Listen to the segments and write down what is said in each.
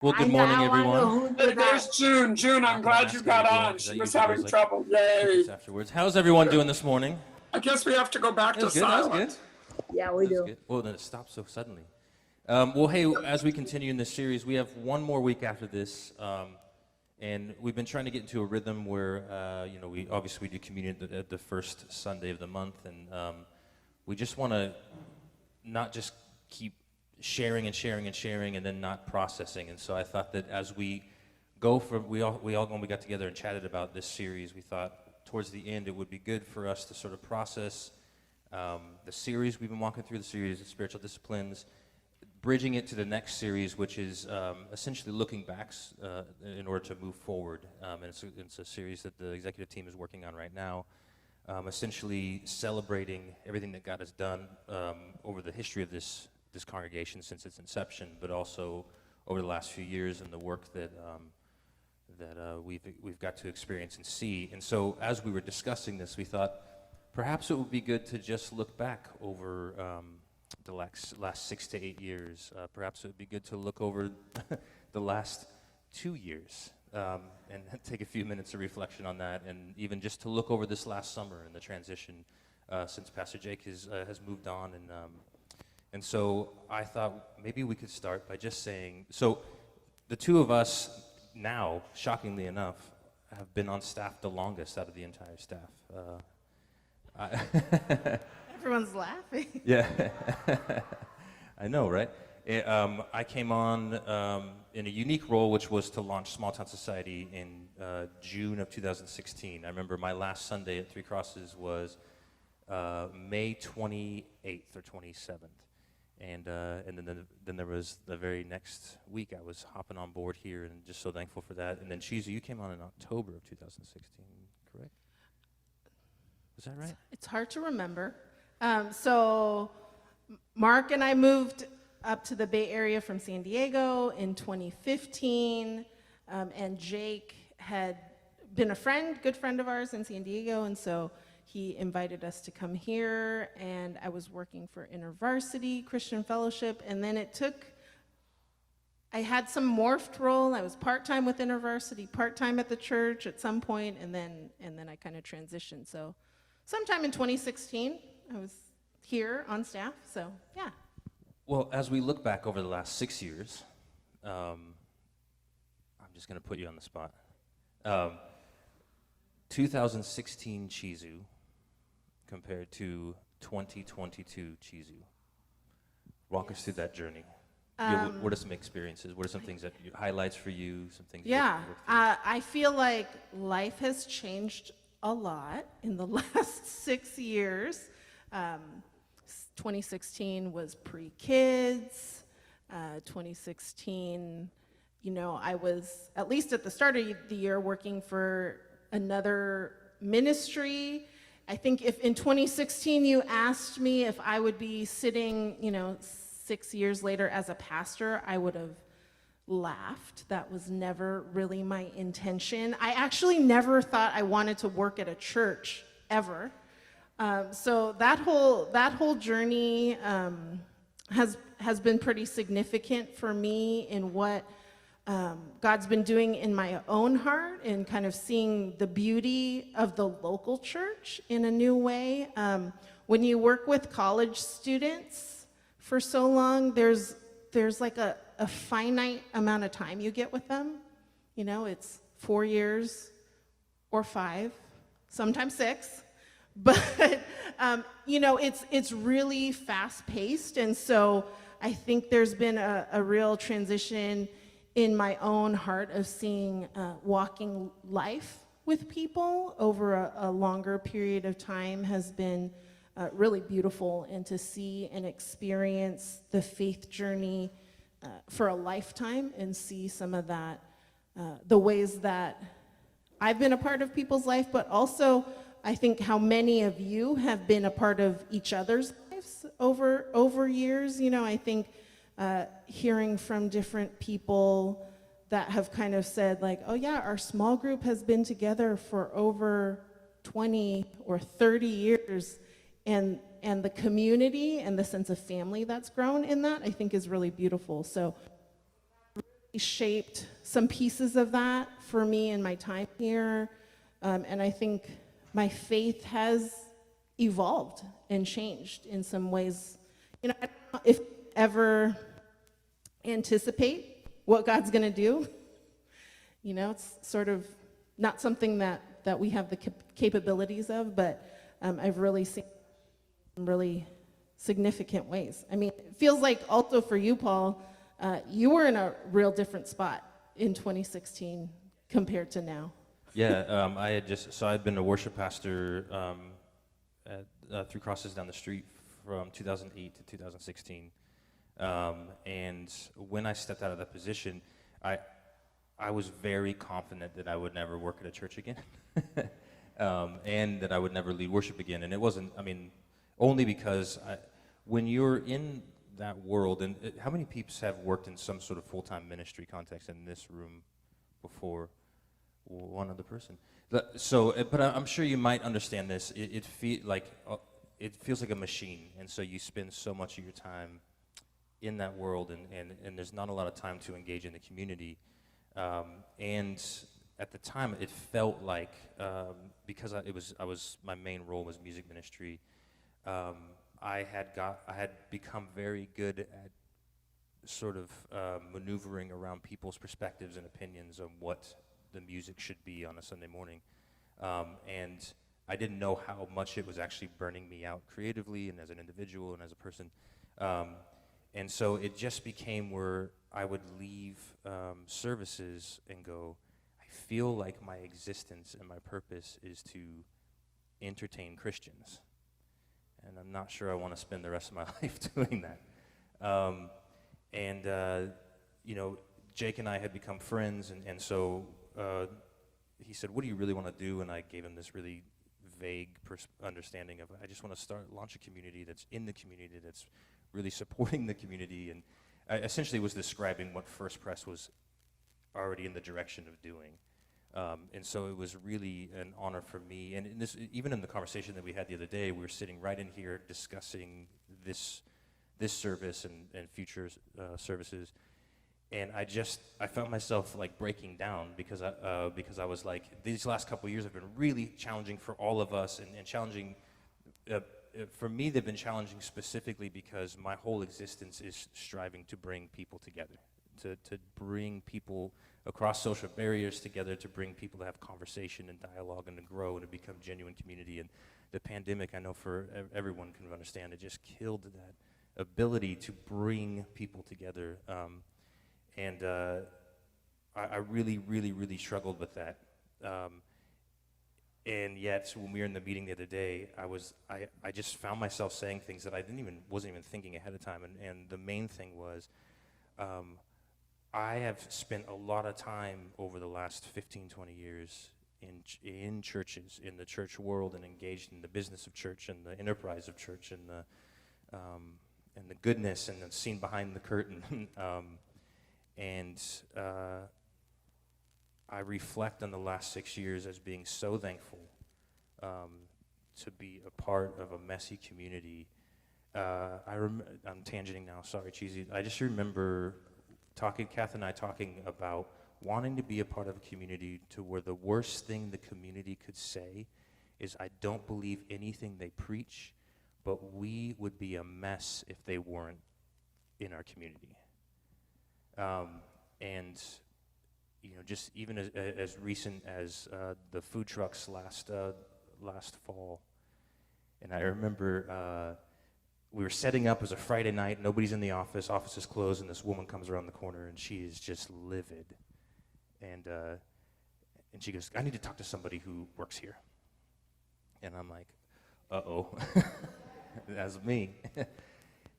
Well, good morning, everyone. There's June. June, I'm glad you got on. She was having trouble. Yay. Afterwards. How's everyone doing this morning? I guess we have to go back to silent. That was good. Yeah, we do. Good. Well, then it stopped so suddenly. Well, hey, as we continue in this series, we have one more week after this, and we've been trying to get into a rhythm where, we obviously do communion at the first Sunday of the month, and we just want to not just keep sharing and then not processing. And so I thought that as we go we all when we got together and chatted about this series, we thought towards the end it would be good for us to sort of process the series we've been walking through, the series of spiritual disciplines, bridging it to the next series, which is essentially looking back in order to move forward. And it's a series that the executive team is working on right now, essentially celebrating everything that God has done over the history of this congregation since its inception, but also over the last few years and the work that we've got to experience and see. And so as we were discussing this, we thought perhaps it would be good to just look back over the last 6 to 8 years. Perhaps it would be good to look over the last 2 years and take a few minutes of reflection on that, and even just to look over this last summer and the transition since Pastor Jake has moved on. And so I thought maybe we could start by just saying, so the two of us now, shockingly enough, have been on staff the longest out of the entire staff. Everyone's laughing. Yeah, I know, right? I came on in a unique role, which was to launch Small Town Society in June of 2016. I remember my last Sunday at Three Crosses was May 28th or 27th. And then there was the very next week I was hopping on board here, and just so thankful for that. And then Chizu, you came on in October of 2016, correct? Was that right? It's hard to remember. So Mark and I moved up to the Bay Area from San Diego in 2015, and Jake had been a good friend of ours in San Diego, and so he invited us to come here, and I was working for InterVarsity Christian Fellowship, and then I had some morphed role. I was part-time with InterVarsity, part-time at the church at some point, and then I kind of transitioned. So sometime in 2016, I was here on staff, so yeah. Well, as we look back over the last 6 years, I'm just going to put you on the spot. 2016 Chizu compared to 2022 Chizu. Walk us through that journey. What are some experiences? What are some things highlights for you? Some things. Yeah, I feel like life has changed a lot in the last 6 years. 2016 was pre-kids. 2016, I was, at least at the start of the year, working for another ministry. I think if in 2016 you asked me if I would be sitting, 6 years later as a pastor, I would have laughed. That was never really my intention. I actually never thought I wanted to work at a church, ever. So that whole journey has been pretty significant for me in what God's been doing in my own heart, and kind of seeing the beauty of the local church in a new way. When you work with college students for so long, there's like a finite amount of time you get with them. It's 4 years or 5, sometimes 6. But, it's really fast-paced, and so I think there's been a real transition in my own heart of seeing walking life with people over a longer period of time has been really beautiful, and to see and experience the faith journey for a lifetime and see some of that, the ways that I've been a part of people's life, but also I think how many of you have been a part of each other's lives over years. I think hearing from different people that have kind of said like, oh yeah, our small group has been together for over 20 or 30 years, and the community and the sense of family that's grown in that, I think, is really beautiful. So shaped some pieces of that for me in my time here. And I think my faith has evolved and changed in some ways. I don't know if you ever anticipate what God's going to do. It's sort of not something that we have the capabilities of, but I've really seen some really significant ways. I mean, it feels like also for you, Paul, you were in a real different spot in 2016 compared to now. Yeah, I'd been a worship pastor at Three Crosses down the street from 2008 to 2016. And when I stepped out of that position, I was very confident that I would never work at a church again, and that I would never lead worship again. And it wasn't, only because when you're in that world, and how many people have worked in some sort of full-time ministry context in this room before? One other person. But I'm sure you might understand this. It feels like a machine, and so you spend so much of your time in that world, and there's not a lot of time to engage in the community. And at the time, it felt like because my main role was music ministry. I had become very good at sort of maneuvering around people's perspectives and opinions on what the music should be on a Sunday morning. And I didn't know how much it was actually burning me out creatively and as an individual and as a person. And so it just became where I would leave services and go, I feel like my existence and my purpose is to entertain Christians. And I'm not sure I want to spend the rest of my life doing that. Jake and I had become friends, and so he said, what do you really want to do? And I gave him this really vague understanding of, I just want to launch a community that's in the community, that's really supporting the community. And I essentially was describing what First Press was already in the direction of doing. And so it was really an honor for me. And even in the conversation that we had the other day, we were sitting right in here discussing this service and future services. And I found myself like breaking down because I was like, these last couple of years have been really challenging for all of us, and challenging. For me, they've been challenging specifically because my whole existence is striving to bring people together, to bring people across social barriers together, to bring people to have conversation and dialogue and to grow and to become genuine community. And the pandemic, I know for everyone can understand, it just killed that ability to bring people together. And I really, really, really struggled with that. And yet, when we were in the meeting the other day, I just found myself saying things that I wasn't even thinking ahead of time. And the main thing was, I have spent a lot of time over the last 15, 20 years in churches, in the church world, and engaged in the business of church and the enterprise of church and the goodness and the scene behind the curtain. I reflect on the last 6 years as being so thankful to be a part of a messy community. I'm tangenting now, sorry, Chizu. I just remember Kath and I talking about wanting to be a part of a community to where the worst thing the community could say is, I don't believe anything they preach, but we would be a mess if they weren't in our community. Just even as recent as the food trucks last fall, and I remember we were setting up. It was a Friday night. Nobody's in the office. Office is closed, and this woman comes around the corner, and she is just livid. And she goes, "I need to talk to somebody who works here." And I'm like, "Uh-oh, that's me."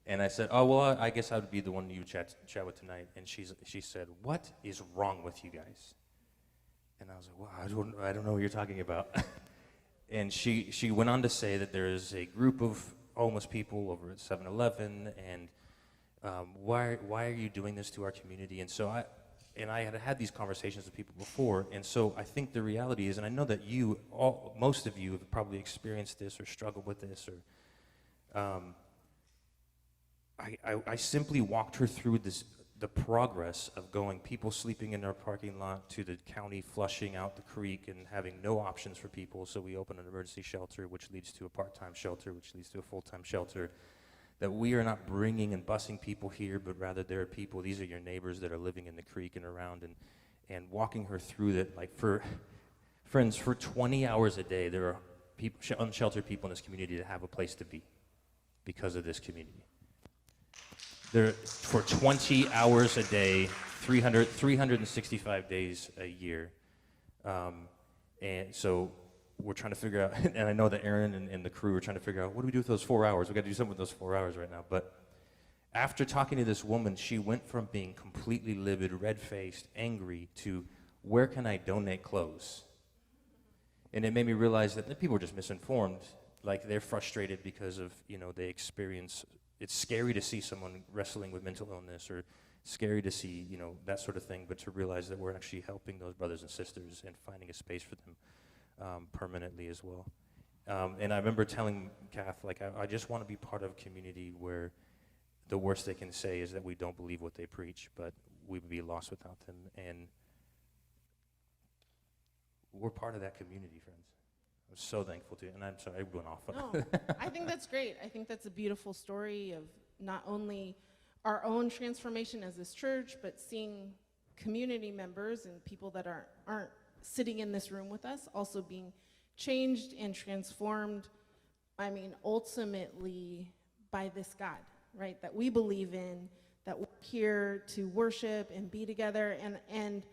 And I said, "Oh, well, I guess I would be the one you chat with tonight." And she said, "What is wrong with you guys?" And I was like, "Well, I don't know what you're talking about." And she went on to say that there is a group of homeless people over at 7-Eleven, and why are you doing this to our community? And so I had these conversations with people before, and so I think the reality is, and I know that most of you have probably experienced this or struggled with this, or I simply walked her through the progress of going, people sleeping in our parking lot, to the county flushing out the creek and having no options for people. So we open an emergency shelter, which leads to a part-time shelter, which leads to a full-time shelter. That we are not bringing and busing people here, but rather there are people, these are your neighbors that are living in the creek and around, and walking her through that. Like, for friends, for 20 hours a day, there are people, unsheltered people in this community that have a place to be because of this community. There, for 20 hours a day, 365 days a year. And so we're trying to figure out, and I know that Aaron and the crew are trying to figure out, what do we do with those 4 hours? We got to do something with those 4 hours right now. But after talking to this woman, she went from being completely livid, red-faced, angry, to where can I donate clothes? And it made me realize that the people are just misinformed. Like, they're frustrated because of, they experience, it's scary to see someone wrestling with mental illness, or scary to see, that sort of thing, but to realize that we're actually helping those brothers and sisters and finding a space for them permanently as well. And I remember telling Kath, like, I just want to be part of a community where the worst they can say is that we don't believe what they preach, but we would be lost without them. And we're part of that community, friends. I'm so thankful to you, and I'm sorry, I went off. No, I think that's great. I think that's a beautiful story of not only our own transformation as this church, but seeing community members and people that aren't sitting in this room with us also being changed and transformed, ultimately by this God, right, that we believe in, that we're here to worship and be together. And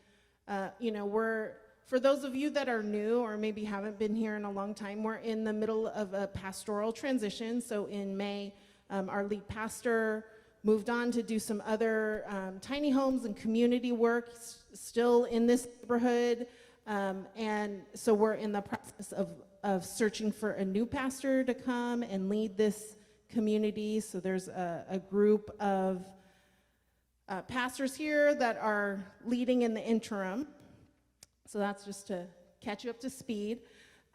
we're, for those of you that are new or maybe haven't been here in a long time, we're in the middle of a pastoral transition. So in May, our lead pastor moved on to do some other tiny homes and community work, still in this neighborhood. And so we're in the process of searching for a new pastor to come and lead this community. So there's a group of pastors here that are leading in the interim. So that's just to catch you up to speed.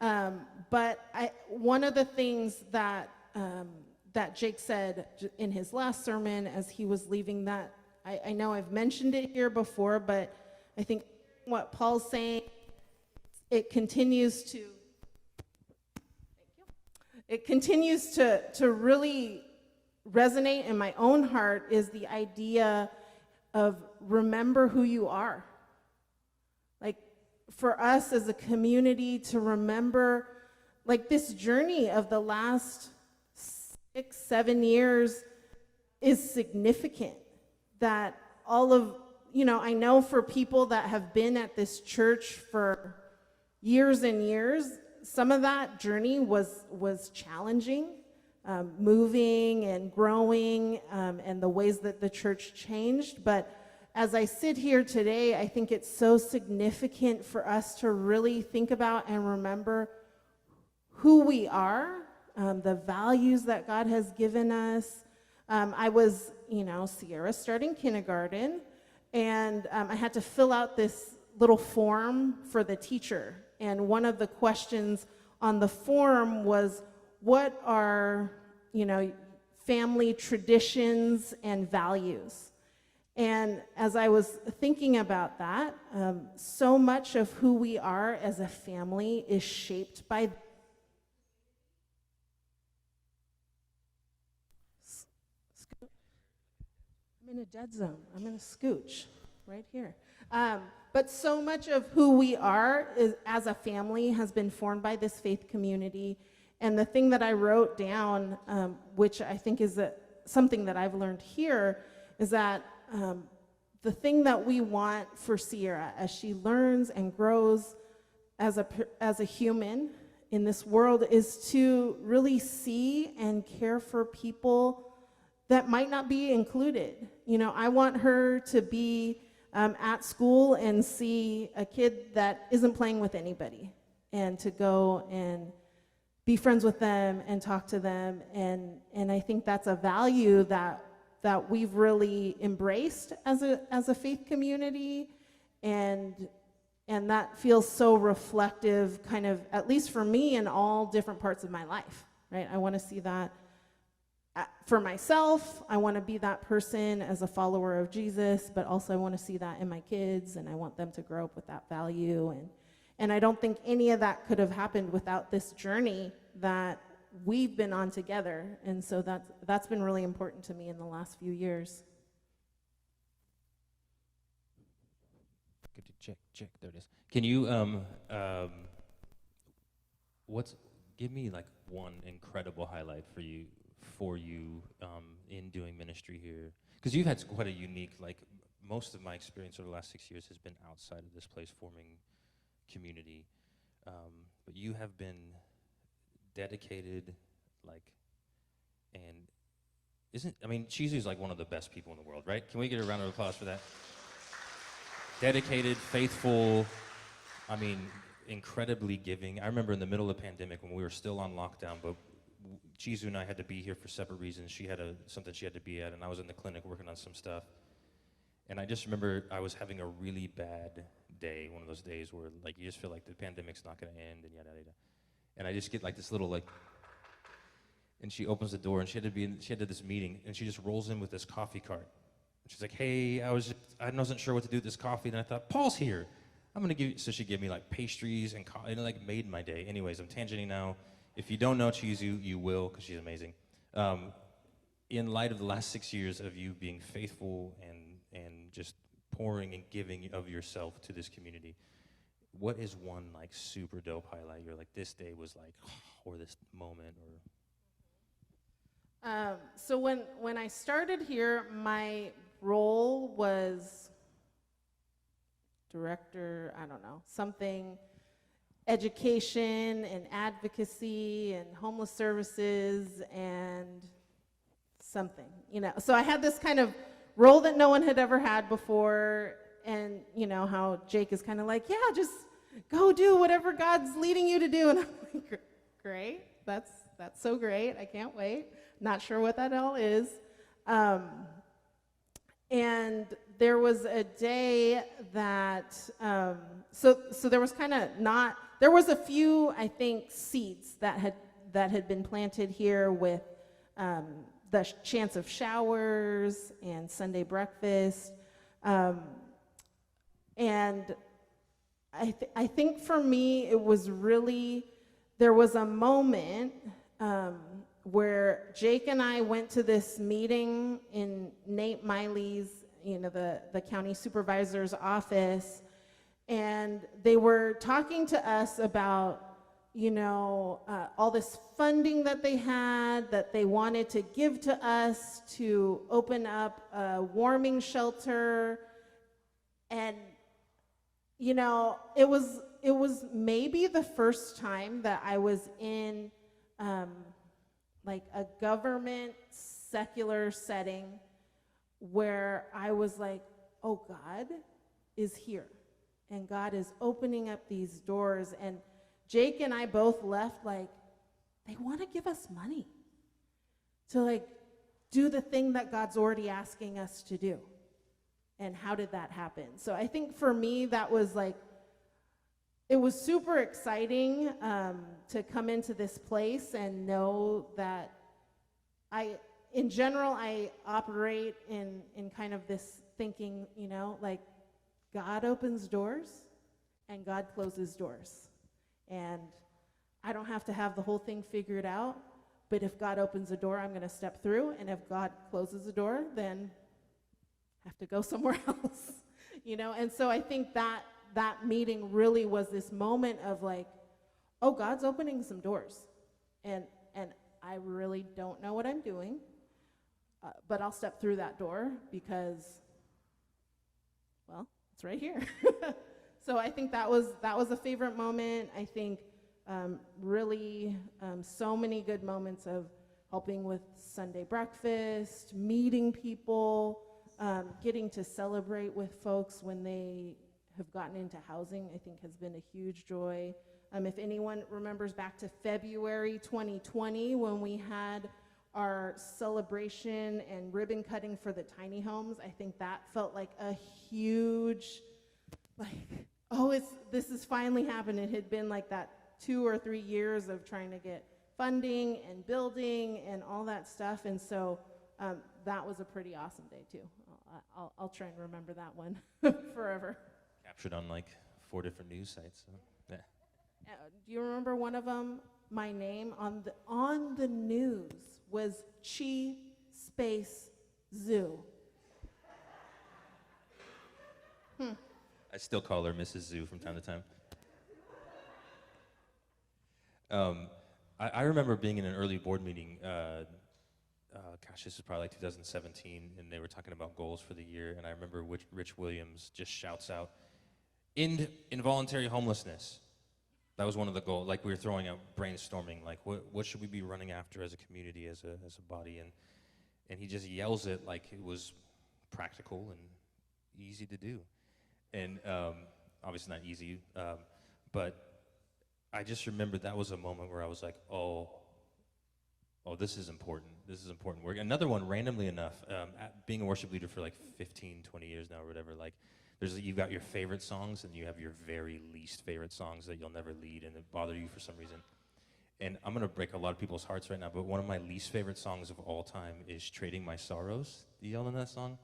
But one of the things that Jake said in his last sermon as he was leaving, that I know I've mentioned it here before, but I think what Paul's saying, it continues to really resonate in my own heart, is the idea of remember who you are. Like, for us as a community to remember, like, this journey of the last 6-7 years is significant. That all of, I know for people that have been at this church for years and years, some of that journey was challenging, moving and growing, and the ways that the church changed. But as I sit here today, I think it's so significant for us to really think about and remember who we are, the values that God has given us. I was, Sierra starting kindergarten, and I had to fill out this little form for the teacher. And one of the questions on the form was, what are, family traditions and values? And as I was thinking about that, so much of who we are as a family is shaped by I'm in a dead zone. I'm in a scooch right here. But so much of who we are as a family has been formed by this faith community. And the thing that I wrote down, which I think is something that I've learned here, is that the thing that we want for Sierra as she learns and grows as a human in this world is to really see and care for people that might not be included. I want her to be at school and see a kid that isn't playing with anybody, and to go and be friends with them and talk to them. And I think that's a value that we've really embraced as a faith community, and that feels so reflective, kind of, at least for me, in all different parts of my life, right? I want to see that for myself, I want to be that person as a follower of Jesus, but also I want to see that in my kids, and I want them to grow up with that value. And I don't think any of that could have happened without this journey that we've been on together. And so that's been really important to me in the last few years. Good to check. There it is. Can you give me like one incredible highlight for you in doing ministry here? Because you've had quite a unique, like, most of my experience over the last 6 years has been outside of this place, forming community. But you have been dedicated, Chizu is like one of the best people in the world, right? Can we get a round of applause for that? Dedicated, faithful, incredibly giving. I remember in the middle of the pandemic when we were still on lockdown, but Chizu and I had to be here for separate reasons. She had something she had to be at, and I was in the clinic working on some stuff. And I just remember I was having a really bad day, one of those days where you just feel like the pandemic's not going to end, and yada yada. And I just get this little and she opens the door, and she had this meeting, and she just rolls in with this coffee cart. And she's like, "Hey, I wasn't sure what to do with this coffee, and I thought, Paul's here. I'm gonna give you," so she gave me pastries and coffee, and it made my day. Anyways, I'm tangenting now. If you don't know Chizu, you will, because she's amazing. In light of the last 6 years of you being faithful and just pouring and giving of yourself to this community, what is one super dope highlight? You're this day was or this moment, or? So when I started here, my role was director, I don't know, something, education and advocacy and homeless services and something, So I had this kind of role that no one had ever had before, and how Jake is kind of yeah, just go do whatever God's leading you to do. And I'm like, great, that's so great, I can't wait. Not sure what that all is. And there was a day that, so there was there was a few, I think, seeds that had been planted here with the chance of showers and Sunday breakfast. And I think for me, it was really, there was a moment where Jake and I went to this meeting in Nate Miley's, the county supervisor's office, and they were talking to us about, all this funding that they had, that they wanted to give to us to open up a warming shelter. And, it was maybe the first time that I was in a government secular setting where I was oh, God is here, and God is opening up these doors. And Jake and I both left they want to give us money to do the thing that God's already asking us to do. And how did that happen? So I think for me, that was it was super exciting to come into this place and know that in general, I operate in kind of this thinking, God opens doors and God closes doors. And I don't have to have the whole thing figured out, but if God opens a door, I'm going to step through, and if God closes a door, then I have to go somewhere else, And so I think that meeting really was this moment of oh, God's opening some doors, and I really don't know what I'm doing, but I'll step through that door because, well, it's right here. So I think that was a favorite moment. I think really so many good moments of helping with Sunday breakfast, meeting people, getting to celebrate with folks when they have gotten into housing, I think has been a huge joy. If anyone remembers back to February 2020 when we had our celebration and ribbon cutting for the tiny homes, I think that felt like a huge, oh, this is finally happened. It had been that 2 or 3 years of trying to get funding and building and all that stuff. And so that was a pretty awesome day too. I'll try and remember that one forever. Captured on like 4 different news sites. So, yeah. Do you remember one of them? My name on the news was Chi Space Zoo. I still call her Mrs. Zoo from time to time. I remember being in an early board meeting, this is probably like 2017, and they were talking about goals for the year, and I remember Rich Williams just shouts out, end involuntary homelessness. That was one of the goals, like we were throwing out brainstorming, like what should we be running after as a community, as a body, and he just yells it like it was practical and easy to do. And obviously not easy, but I just remember that was a moment where I was like, oh, this is important. This is important work. Another one, randomly enough, being a worship leader for like 15, 20 years now or whatever, like you've got your favorite songs and you have your very least favorite songs that you'll never lead and that bother you for some reason. And I'm gonna break a lot of people's hearts right now, but one of my least favorite songs of all time is Trading My Sorrows. Do y'all know that song?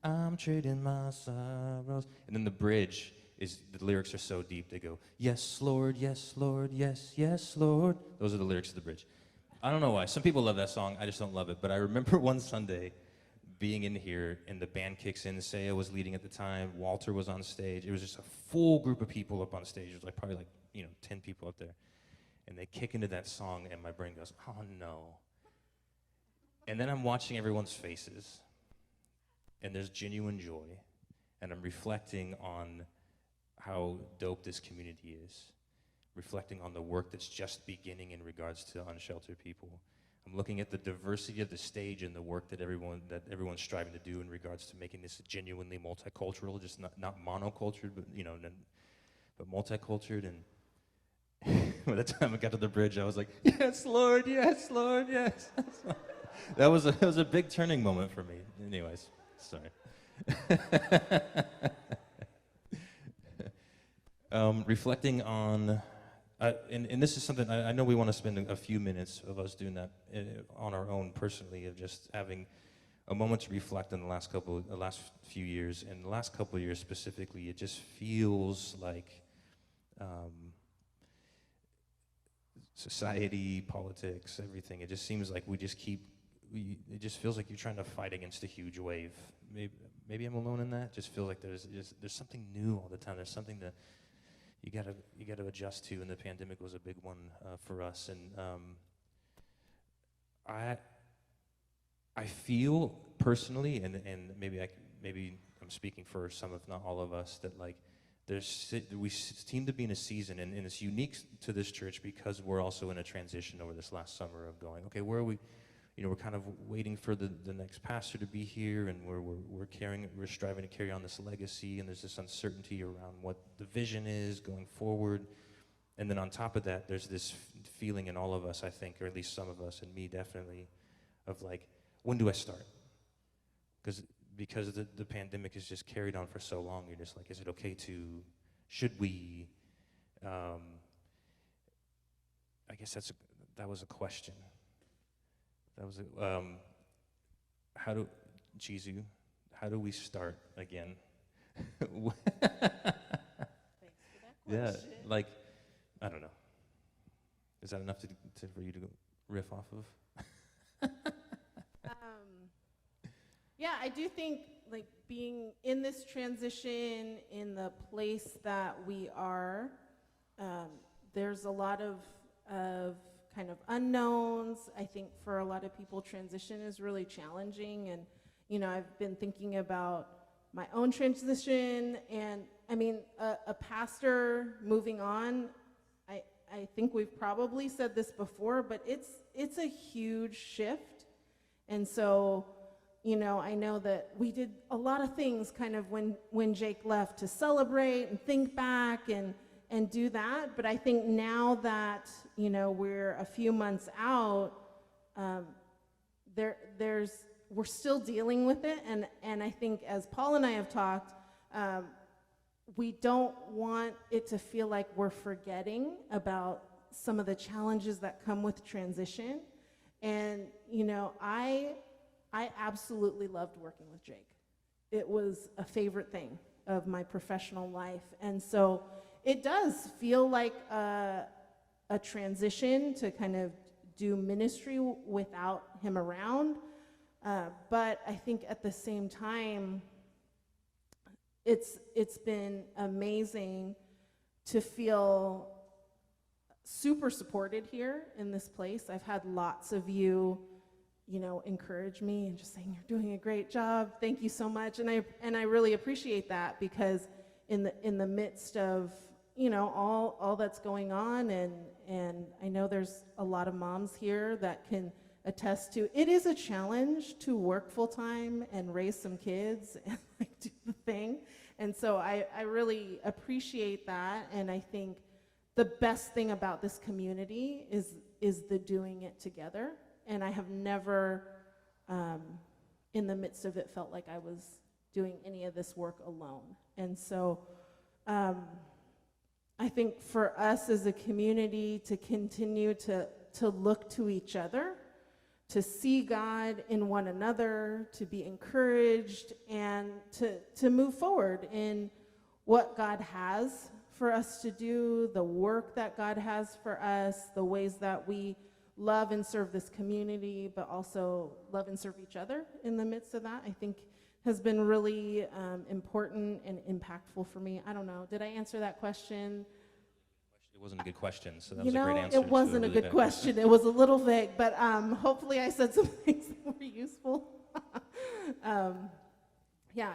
I'm trading my sorrows. And then the bridge is, the lyrics are so deep, they go, yes, Lord, yes, yes, Lord. Those are the lyrics of the bridge. I don't know why. Some people love that song. I just don't love it. But I remember one Sunday being in here, and the band kicks in. Saya was leading at the time. Walter was on stage. It was just a full group of people up on stage. It was like probably 10 people up there. And they kick into that song, and my brain goes, oh, no. And then I'm watching everyone's faces, and there's genuine joy, and I'm reflecting on how dope this community is, reflecting on the work that's just beginning in regards to unsheltered people. I'm looking at the diversity of the stage and the work that everyone's striving to do in regards to making this genuinely multicultural, just not monocultured, but multicultured. And by the time I got to the bridge, I was like, yes, Lord, yes, Lord, yes. That was a big turning moment for me. Anyways, sorry. Reflecting on, and this is something, I know we want to spend a few minutes of us doing that on our own personally, of just having a moment to reflect on the last few years. And the last couple of years specifically, it just feels like society, politics, everything, it just seems like it just feels like you're trying to fight against a huge wave. Maybe I'm alone in that. Just feel like there's something new all the time. There's something that you gotta adjust to, and the pandemic was a big one for us. And I feel personally, and maybe I'm speaking for some, if not all of us, that like we seem to be in a season, and it's unique to this church because we're also in a transition over this last summer of going, okay, where are we? We're kind of waiting for the next pastor to be here, and we're striving to carry on this legacy, and there's this uncertainty around what the vision is going forward. And then on top of that, there's this feeling in all of us, I think, or at least some of us, and me definitely, of like, when do I start? Because the pandemic has just carried on for so long, you're just like, is it okay should we? I guess that was a question. That was Chizu, how do we start again? Thanks for that question. Yeah, like, I don't know. Is that enough for you to riff off of? Yeah, I do think like being in this transition in the place that we are, there's a lot of kind of unknowns. I think for a lot of people, transition is really challenging. And, I've been thinking about my own transition, and I mean, a pastor moving on, I think we've probably said this before, but it's a huge shift. And so, I know that we did a lot of things kind of when Jake left to celebrate and think back and do that. But I think now that, we're a few months out, we're still dealing with it. And I think as Paul and I have talked, we don't want it to feel like we're forgetting about some of the challenges that come with transition. And, I absolutely loved working with Jake. It was a favorite thing of my professional life. And so it does feel like a transition to kind of do ministry without him around. But I think at the same time, it's been amazing to feel super supported here in this place. I've had lots of you, encourage me and just saying, you're doing a great job. Thank you so much. And I really appreciate that, because in the midst of, all that's going on, and I know there's a lot of moms here that can attest to, it is a challenge to work full time and raise some kids and do the thing. And so I really appreciate that. And I think the best thing about this community is the doing it together. And I have never, in the midst of it, felt like I was doing any of this work alone. And so I think for us as a community to continue to look to each other, to see God in one another, to be encouraged, and to move forward in what God has for us to do, the work that God has for us, the ways that we love and serve this community, but also love and serve each other in the midst of that, I think has been really important and impactful for me. I don't know, did I answer that question? It wasn't a good question, so that was a great answer. It wasn't a good question. It was a little vague, but hopefully I said some things that were useful. Yeah,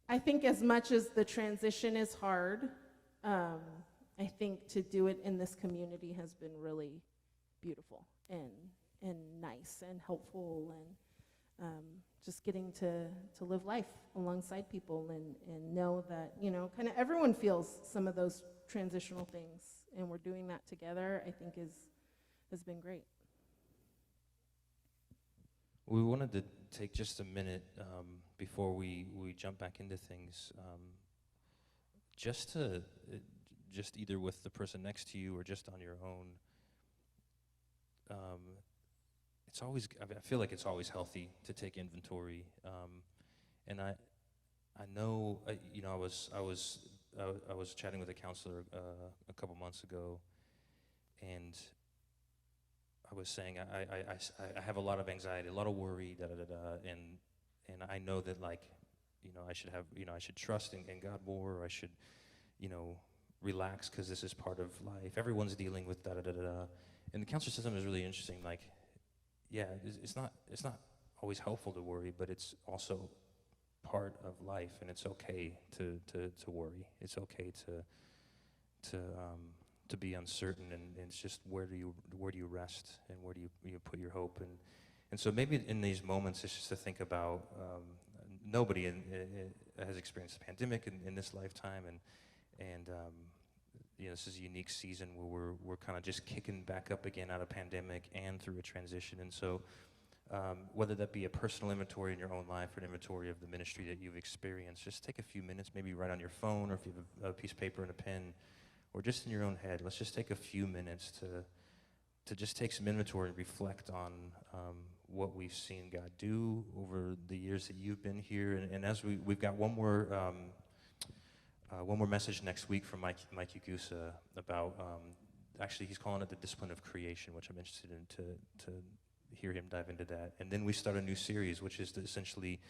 I think as much as the transition is hard, I think to do it in this community has been really beautiful and nice and helpful, and just getting to live life alongside people and know that, kind of everyone feels some of those transitional things, and we're doing that together, I think has been great. We wanted to take just a minute before we jump back into things, just either with the person next to you or just on your own. It's always, I feel like it's always healthy to take inventory, and I know, I was chatting with a counselor a couple months ago, and I was saying I have a lot of anxiety, a lot of worry, and I know that I should trust in God more, or I should, relax because this is part of life. Everyone's dealing with and the counselor said something is really interesting. Yeah, it's not always helpful to worry, but it's also part of life, and it's okay to worry. It's okay to be uncertain, and it's just where do you rest, and where do you put your hope, and so maybe in these moments it's just to think about nobody has experienced a pandemic in this lifetime, and this is a unique season where we're kind of just kicking back up again out of pandemic and through a transition. And so whether that be a personal inventory in your own life or an inventory of the ministry that you've experienced, just take a few minutes, maybe write on your phone, or if you have a piece of paper and a pen, or just in your own head, let's just take a few minutes to just take some inventory and reflect on what we've seen God do over the years that you've been here. And as we've got one more message next week from Mike Yugusa about, actually he's calling it the discipline of creation, which I'm interested in to hear him dive into that. And then we start a new series, which is to essentially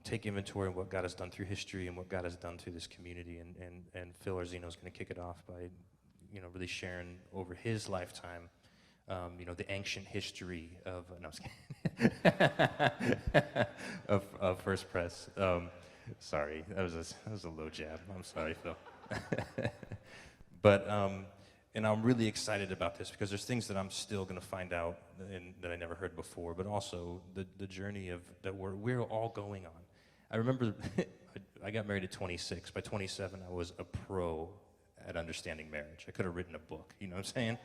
take inventory of what God has done through history and what God has done through this community. And Phil Arzino is going to kick it off by, really sharing over his lifetime, the ancient history of, no, I was kidding, of First Press. Sorry, that was a low jab. I'm sorry, Phil. But and I'm really excited about this because there's things that I'm still going to find out and that I never heard before. But also the journey that we're all going on. I remember I got married at 26. By 27, I was a pro at understanding marriage. I could have written a book. You know what I'm saying?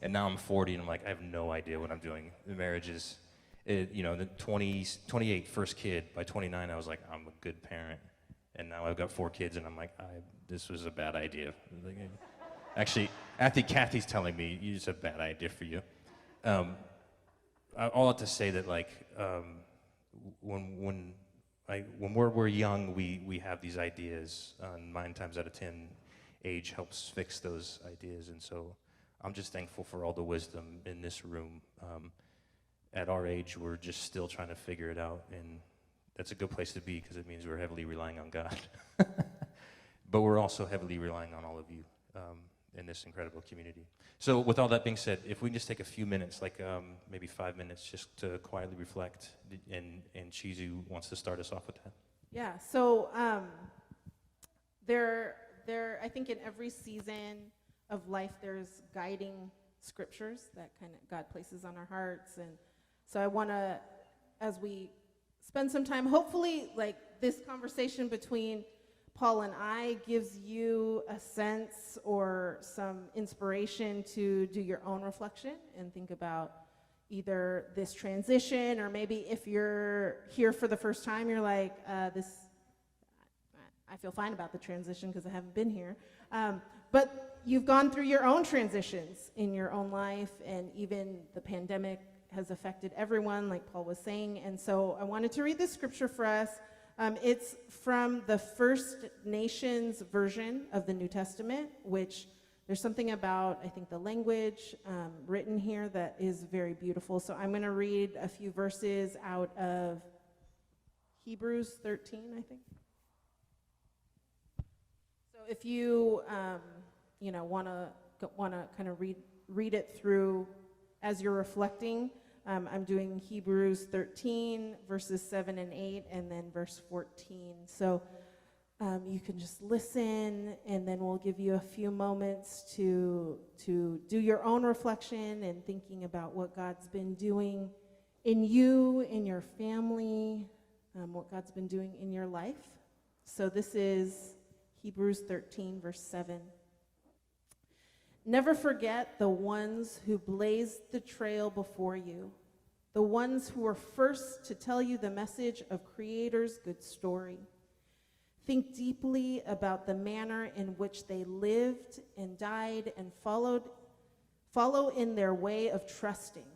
And now I'm 40, and I'm like, I have no idea what I'm doing. The marriage is. The 28, first kid. By 29, I was like, I'm a good parent. And now I've got 4 kids, and I'm like, this was a bad idea. Like, actually, Kathy's telling me it's a bad idea for you. All that to say that, like, when we're young, we have these ideas. 9 times out of 10, age helps fix those ideas, and so I'm just thankful for all the wisdom in this room. At our age, we're just still trying to figure it out, and that's a good place to be because it means we're heavily relying on God. But we're also heavily relying on all of you in this incredible community. So with all that being said, if we can just take a few minutes, like maybe 5 minutes, just to quietly reflect, and Chizu wants to start us off with that. Yeah, so I think in every season of life, there's guiding scriptures that kind of God places on our hearts. And so I want to, as we spend some time, hopefully, like, this conversation between Paul and I gives you a sense or some inspiration to do your own reflection and think about either this transition, or maybe if you're here for the first time, you're like, I feel fine about the transition because I haven't been here. But you've gone through your own transitions in your own life, and even the pandemic has affected everyone, like Paul was saying. And so I wanted to read this scripture for us. It's from the First Nations version of the New Testament, which there's something about, I think, the language written here that is very beautiful. So I'm going to read a few verses out of Hebrews 13, I think. So if you, want to kind of read it through as you're reflecting, I'm doing Hebrews 13, verses 7 and 8, and then verse 14. So you can just listen, and then we'll give you a few moments to do your own reflection and thinking about what God's been doing in you, in your family, what God's been doing in your life. So this is Hebrews 13, verse 7. Never forget the ones who blazed the trail before you, the ones who were first to tell you the message of Creator's good story. Think deeply about the manner in which they lived and died, and follow in their way of trusting.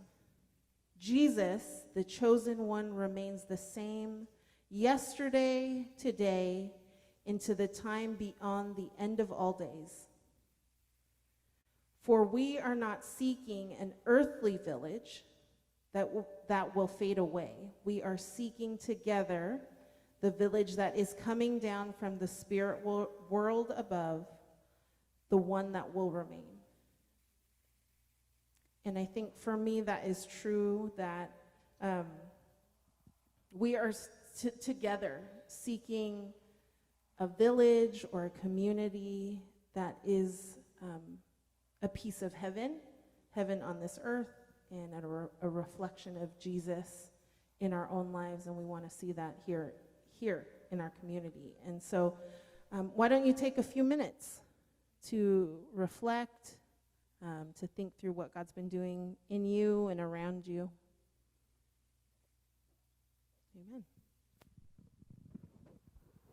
Jesus, the chosen one, remains the same yesterday, today, into the time beyond the end of all days. For we are not seeking an earthly village that will fade away. We are seeking together the village that is coming down from the spirit world above, the one that will remain. And I think for me that is true, that we are together seeking a village or a community that is a piece of heaven on this earth, and a reflection of Jesus in our own lives, and we want to see that here in our community. And so why don't you take a few minutes to reflect, to think through what God's been doing in you and around you. Amen.